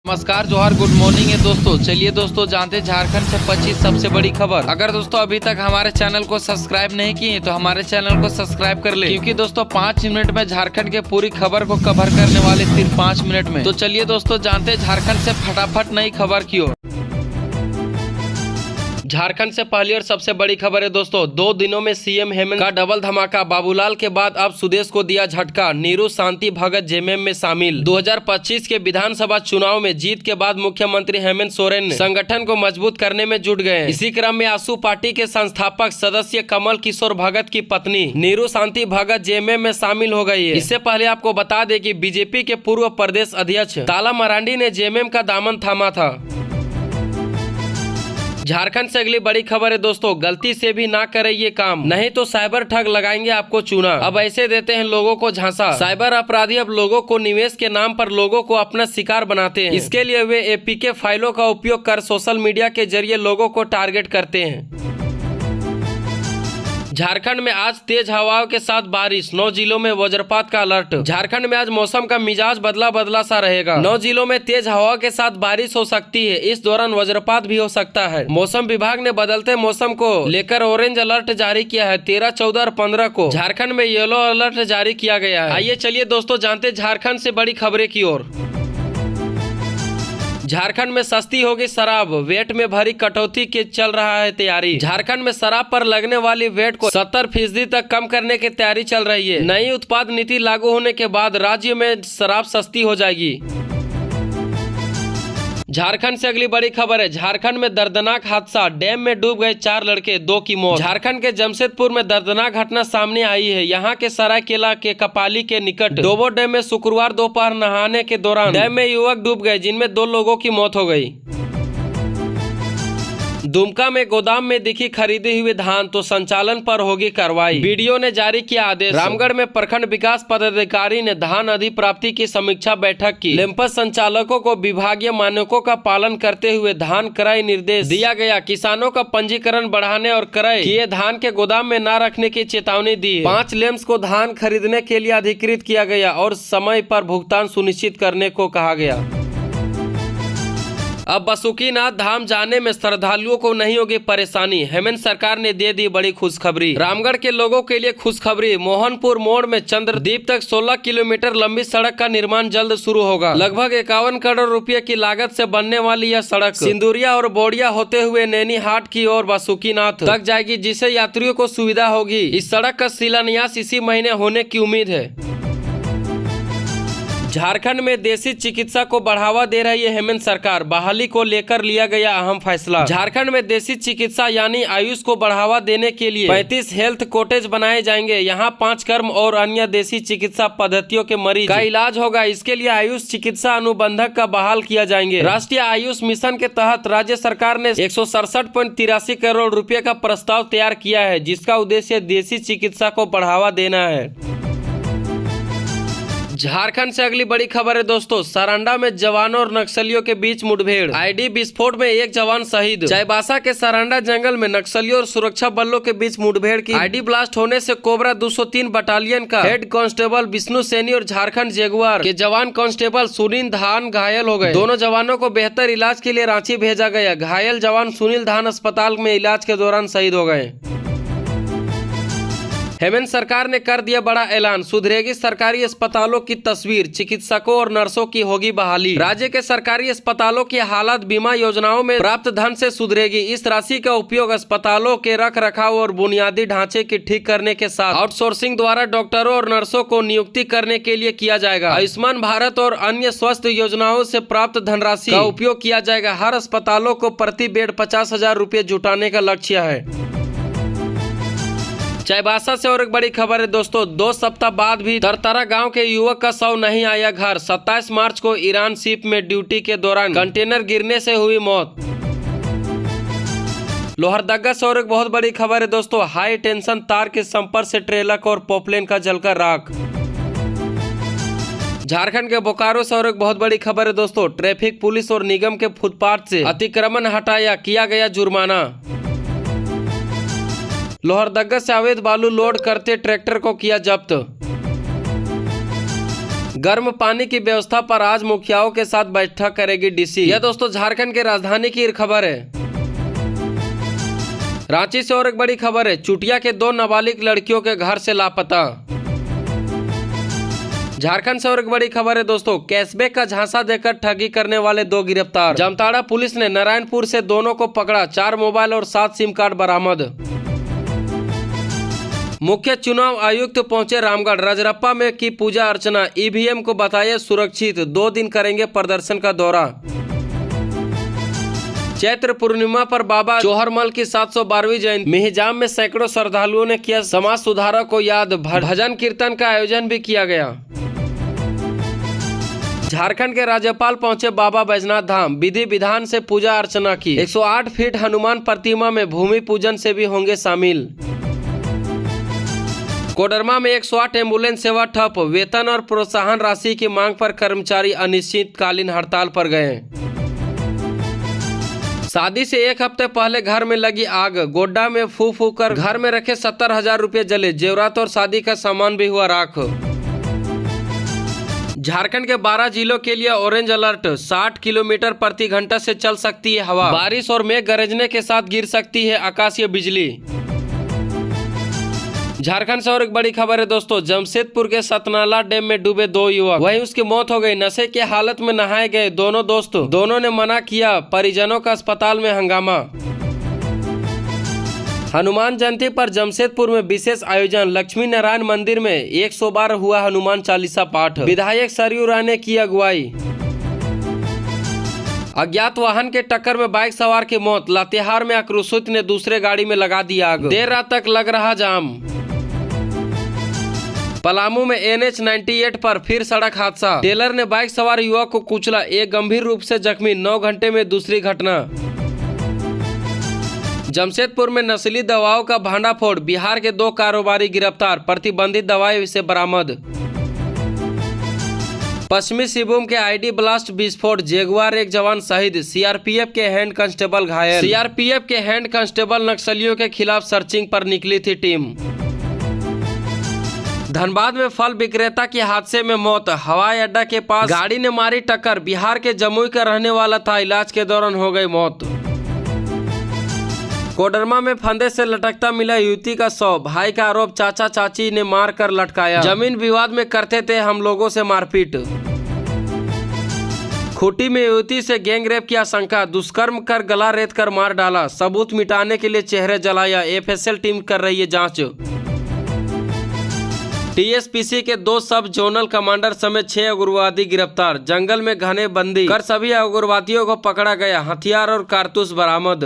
नमस्कार, जोहार, good morning है दोस्तों। चलिए दोस्तों जानते झारखंड से 25 सबसे बड़ी खबर। अगर दोस्तों अभी तक हमारे चैनल को सब्सक्राइब नहीं किए तो हमारे चैनल को सब्सक्राइब कर ले, क्योंकि दोस्तों 5 मिनट में झारखंड के पूरी खबर को कवर करने वाले सिर्फ 5 मिनट में। तो चलिए दोस्तों जानते झारखंड से फटाफट नई खबर की ओर। झारखंड से पहली और सबसे बड़ी खबर है दोस्तों, 2 दिनों में सीएम हेमंत का डबल धमाका। बाबूलाल के बाद अब सुदेश को दिया झटका, नीरू शांति भगत जेएमएम में शामिल। 2025 के विधानसभा चुनाव में जीत के बाद मुख्यमंत्री हेमंत सोरेन संगठन को मजबूत करने में जुट गए। इसी क्रम में आसू पार्टी के संस्थापक सदस्य कमल किशोर भगत की पत्नी नीरू शांति भगत जेएमएम में शामिल हो गई है। इससे पहले आपको बता दें कि बीजेपी के पूर्व प्रदेश अध्यक्ष ताला मरांडी ने जेएमएम का दामन थामा था। झारखंड से अगली बड़ी खबर है दोस्तों, गलती से भी ना करे ये काम, नहीं तो साइबर ठग लगाएंगे आपको चूना। अब ऐसे देते हैं लोगों को झांसा। साइबर अपराधी अब लोगों को निवेश के नाम पर लोगों को अपना शिकार बनाते हैं। इसके लिए वे एपीके फाइलों का उपयोग कर सोशल मीडिया के जरिए लोगों को टारगेट करते हैं। झारखंड में आज तेज हवाओं के साथ बारिश, 9 जिलों में वज्रपात का अलर्ट। झारखंड में आज मौसम का मिजाज बदला बदला सा रहेगा। 9 जिलों में तेज हवा के साथ बारिश हो सकती है। इस दौरान वज्रपात भी हो सकता है। मौसम विभाग ने बदलते मौसम को लेकर ऑरेंज अलर्ट जारी किया है। 13, 14 और 15 को झारखंड में येलो अलर्ट जारी किया गया है। आइए चलिए दोस्तों जानते झारखंड से बड़ी खबरें की ओर। झारखंड में सस्ती होगी शराब, वेट में भरी कटौती की चल रहा है तैयारी। झारखंड में शराब पर लगने वाली वेट को 70% तक कम करने की तैयारी चल रही है। नई उत्पाद नीति लागू होने के बाद राज्य में शराब सस्ती हो जाएगी। झारखंड से अगली बड़ी खबर है, झारखंड में दर्दनाक हादसा, डैम में डूब गए 4 लड़के, 2 की मौत। झारखंड के जमशेदपुर में दर्दनाक घटना सामने आई है। यहाँ के सरायकेला के कपाली के निकट डोबो डैम में शुक्रवार दोपहर नहाने के दौरान डैम में युवक डूब गए, जिनमें 2 लोगों की मौत हो गई। दुमका में गोदाम में दिखी खरीदी हुई धान तो संचालन पर होगी कार्रवाई, बीडीओ ने जारी किया आदेश। रामगढ़ में प्रखंड विकास पदाधिकारी ने धान अधिप्राप्ति की समीक्षा बैठक की। लिम्पस संचालकों को विभागीय मानकों का पालन करते हुए धान क्रय निर्देश दिया गया। किसानों का पंजीकरण बढ़ाने और क्रय किए धान के गोदाम में न रखने की चेतावनी दी है। 5 लेम्स को धान खरीदने के लिए अधिकृत किया गया और समय पर भुगतान सुनिश्चित करने को कहा गया। अब बासुकीनाथ धाम जाने में श्रद्धालुओं को नहीं होगी परेशानी, हेमंत सरकार ने दे दी बड़ी खुशखबरी। रामगढ़ के लोगों के लिए खुशखबरी, मोहनपुर मोड़ में चंद्रदीप तक 16 किलोमीटर लंबी सड़क का निर्माण जल्द शुरू होगा। लगभग 51 करोड़ रुपए की लागत से बनने वाली यह सड़क सिंदूरिया और बोड़िया होते हुए नैनीहाट की ओर बासुकीनाथ तक जाएगी, जिससे यात्रियों को सुविधा होगी। इस सड़क का शिलान्यास इसी महीने होने की उम्मीद है। झारखंड में देसी चिकित्सा को बढ़ावा दे रही है हेमंत सरकार, बहाली को लेकर लिया गया अहम फैसला। झारखंड में देसी चिकित्सा यानी आयुष को बढ़ावा देने के लिए 35 हेल्थ कॉटेज बनाए जाएंगे। यहाँ 5 कर्म और अन्य देसी चिकित्सा पद्धतियों के मरीज का इलाज होगा। इसके लिए आयुष चिकित्सा अनुबंधक का बहाल किया जाएंगे। राष्ट्रीय आयुष मिशन के तहत राज्य सरकार ने 167.83 करोड़ रुपए का प्रस्ताव तैयार किया है, जिसका उद्देश्य देसी चिकित्सा को बढ़ावा देना है। झारखंड से अगली बड़ी खबर है दोस्तों, सारंडा में जवानों और नक्सलियों के बीच मुठभेड़, आईडी विस्फोट में 1 जवान शहीद। चाईबासा के सारंडा जंगल में नक्सलियों और सुरक्षा बलों के बीच मुठभेड़ की आईडी ब्लास्ट होने से कोबरा 203 बटालियन का हेड कांस्टेबल विष्णु सैनी और झारखंड जगुआर के जवान कांस्टेबल सुनील धान घायल हो गए। दोनों जवानों को बेहतर इलाज के लिए रांची भेजा गया। घायल जवान सुनील धान अस्पताल में इलाज के दौरान शहीद हो गए। हेमंत सरकार ने कर दिया बड़ा ऐलान, सुधरेगी सरकारी अस्पतालों की तस्वीर, चिकित्सकों और नर्सों की होगी बहाली। राज्य के सरकारी अस्पतालों की हालत बीमा योजनाओं में प्राप्त धन से सुधरेगी। इस राशि का उपयोग अस्पतालों के रख रखाव और बुनियादी ढांचे की ठीक करने के साथ आउटसोर्सिंग द्वारा डॉक्टरों और नर्सों को नियुक्ति करने के लिए किया जाएगा। आयुष्मान भारत और अन्य स्वास्थ्य योजनाओं से प्राप्त धनराशि का उपयोग किया जाएगा। हर अस्पतालों को प्रति बेड 50,000 रुपए जुटाने का लक्ष्य है। चाईबासा से और एक बड़ी खबर है दोस्तों, 2 सप्ताह बाद भी तरतारा गांव के युवक का शव नहीं आया घर। 27 मार्च को ईरान शिप में ड्यूटी के दौरान कंटेनर गिरने से हुई मौत। लोहरदगा से और एक बहुत बड़ी खबर है दोस्तों, हाई टेंशन तार के संपर्क से ट्रेलर और पॉपलेन का जलकर राख। झारखंड के बोकारो से और एक बहुत बड़ी खबर है दोस्तों, ट्रैफिक पुलिस और निगम के फुटपाथ से अतिक्रमण हटाया, किया गया जुर्माना। लोहरदगा से अवैध बालू लोड करते ट्रैक्टर को किया जब्त। गर्म पानी की व्यवस्था पर आज मुखियाओं के साथ बैठक करेगी डीसी। यह दोस्तों झारखंड के राजधानी की खबर है। रांची से और एक बड़ी खबर है, चुटिया के 2 नाबालिग लड़कियों के घर से लापता। झारखंड से और एक बड़ी खबर है दोस्तों, कैशबैक का झांसा देकर ठगी करने वाले 2 गिरफ्तार। जामताड़ा पुलिस ने नारायणपुर से दोनों को पकड़ा, 4 मोबाइल और 7 सिम कार्ड बरामद। मुख्य चुनाव आयुक्त पहुंचे रामगढ़, रजरप्पा में की पूजा अर्चना, ईवीएम को बताया सुरक्षित, 2 दिन करेंगे प्रदर्शन का दौरा। चैत्र पूर्णिमा पर बाबा चोहरमल की 712वीं जयंती, मिहिजाम में सैकड़ों श्रद्धालुओं ने किया समाज सुधारक को याद, भजन कीर्तन का आयोजन भी किया गया। झारखंड के राज्यपाल पहुंचे बाबा बैजनाथ धाम, विधि विधान से पूजा अर्चना की। 108 फीट हनुमान प्रतिमा में भूमि पूजन से भी होंगे शामिल। कोडरमा में 108 एम्बुलेंस सेवा ठप, वेतन और प्रोत्साहन राशि की मांग पर कर्मचारी अनिश्चितकालीन हड़ताल पर गए। शादी से 1 हफ्ते पहले घर में लगी आग, गोड्डा में फू फू कर घर में रखे 70,000 रुपये जले, जेवरात और शादी का सामान भी हुआ राख। झारखंड के 12 जिलों के लिए ऑरेंज अलर्ट, 60 किलोमीटर प्रति घंटा से चल सकती है हवा, बारिश और मेघ गरजने के साथ गिर सकती है आकाशीय बिजली। झारखंड से और एक बड़ी खबर है दोस्तों, जमशेदपुर के सतनाला डैम में डूबे 2 युवक, वहीं उसकी मौत हो गई। नशे की हालत में नहाए गए दोनों दोस्त, दोनों ने मना किया, परिजनों का अस्पताल में हंगामा। हनुमान जयंती पर जमशेदपुर में विशेष आयोजन, लक्ष्मी नारायण मंदिर में 100 बार हुआ हनुमान चालीसा पाठ, विधायक सरयू राय ने की अगुवाई। अज्ञात वाहन के टक्कर में बाइक सवार की मौत, लातेहार में आक्रोशित ने दूसरे गाड़ी में लगा दी आग, देर रात तक लग रहा जाम। पलामू में NH 98 पर फिर सड़क हादसा, टेलर ने बाइक सवार युवक को कुचला, एक गंभीर रूप से जख्मी, 9 घंटे में दूसरी घटना। जमशेदपुर में नस्ली दवाओं का भांडाफोड़, बिहार के 2 कारोबारी गिरफ्तार, प्रतिबंधित दवाएं से बरामद। पश्चिमी सिंहभूम के ID ब्लास्ट विस्फोट, जेगुआर एक जवान शहीद, CRPF के हैंड कांस्टेबल घायल। CRPF के हैंड कांस्टेबल नक्सलियों के खिलाफ सर्चिंग पर निकली थी टीम। धनबाद में फल विक्रेता की हादसे में मौत, हवाई अड्डा के पास गाड़ी ने मारी टक्कर, बिहार के जमुई का रहने वाला था, इलाज के दौरान हो गई मौत। कोडरमा में फंदे से लटकता मिला युवती का शव, भाई का आरोप, चाचा चाची ने मार कर लटकाया, जमीन विवाद में करते थे हम लोगों से मारपीट। खूंटी में युवती से गैंगरेप की आशंका, दुष्कर्म कर गला रेत कर मार डाला, सबूत मिटाने के लिए चेहरे जलाया, FSL टीम कर रही है जांच। TSPC के 2 सब जोनल कमांडर समेत 6 उग्रवादी गिरफ्तार, जंगल में घने बंदी कर सभी उग्रवादियों को पकड़ा गया, हथियार और कारतूस बरामद।